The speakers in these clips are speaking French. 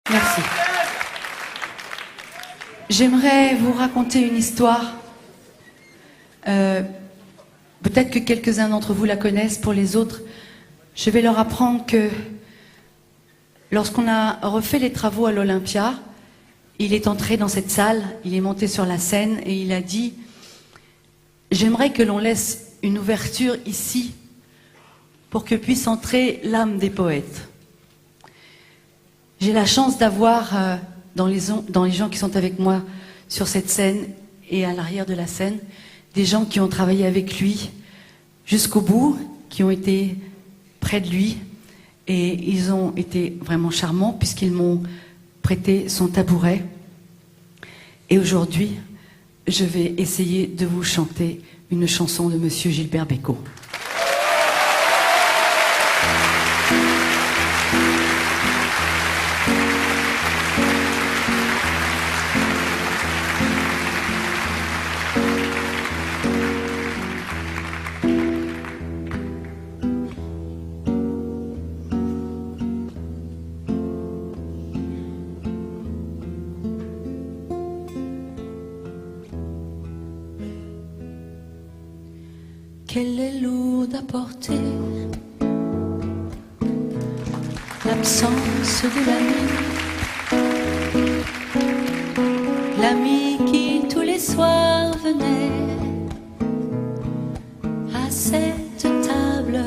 Merci. J'aimerais vous raconter une histoire. Peut-être que quelques-uns d'entre vous la connaissent. Pour les autres, je vais leur apprendre que lorsqu'on a refait les travaux à l'Olympia, il est entré dans cette salle, il est monté sur la scène et il a dit « J'aimerais que l'on laisse une ouverture ici pour que puisse entrer l'âme des poètes. » J'ai la chance d'avoir dans les gens qui sont avec moi sur cette scène et à l'arrière de la scène, des gens qui ont travaillé avec lui jusqu'au bout, qui ont été près de lui, et ils ont été vraiment charmants puisqu'ils m'ont prêté son tabouret. Et aujourd'hui, je vais essayer de vous chanter une chanson de Monsieur Gilbert Bécaud. Qu'elle est lourde à porter, l'absence de l'ami qui tous les soirs venait à cette table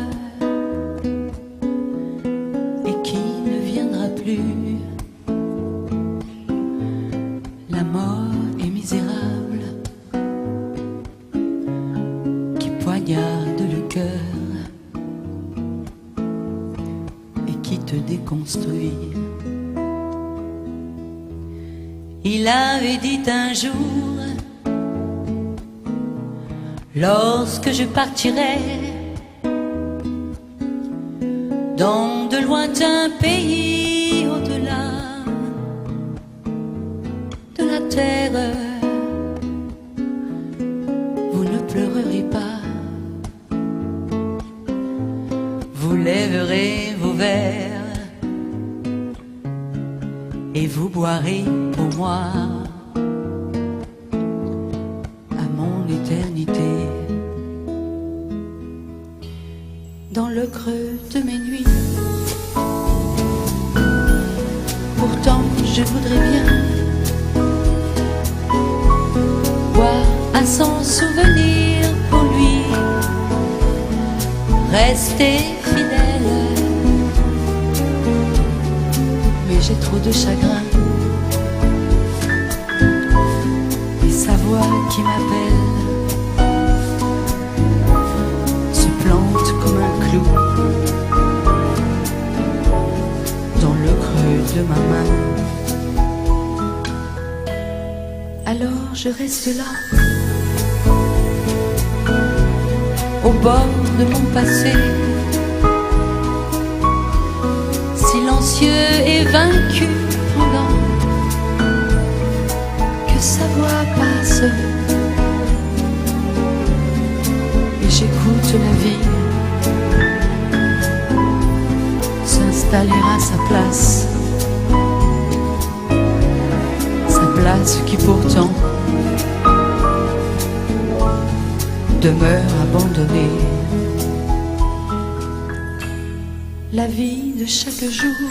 et qui ne viendra plus. La mort est misérable, poignarde le cœur et qui te déconstruit. Il avait dit un jour, lorsque je partirai dans de lointains pays au-delà de la terre, vous ne pleurerez pas, vous lèverez vos verres et vous boirez pour moi à mon éternité. Dans le creux de mes nuits, pourtant je voudrais bien boire à son souvenir pour lui, rester fidèle, mais j'ai trop de chagrin et sa voix qui m'appelle se plante comme un clou dans le creux de ma main. Alors je reste là au bord de mon passé, silencieux et vaincu pendant que sa voix passe, et j'écoute la vie s'installer à sa place qui pourtant demeure abandonnée. La vie de chaque jour,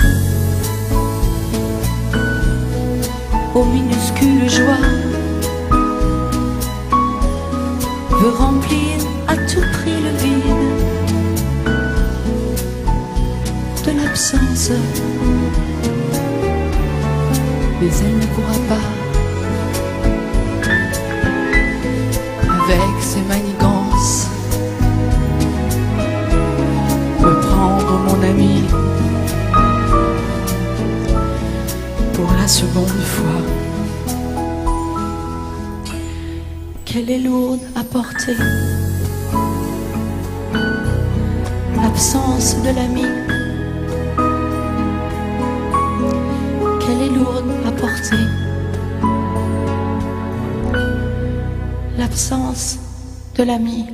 aux minuscules joies, veut remplir à tout prix le vide de l'absence, mais elle ne pourra pas, avec ses manigances, me prendre mon ami pour la seconde fois. Qu'elle est lourde à porter, l'absence de l'ami. Qu'elle est lourde à porter, l'absence de l'ami.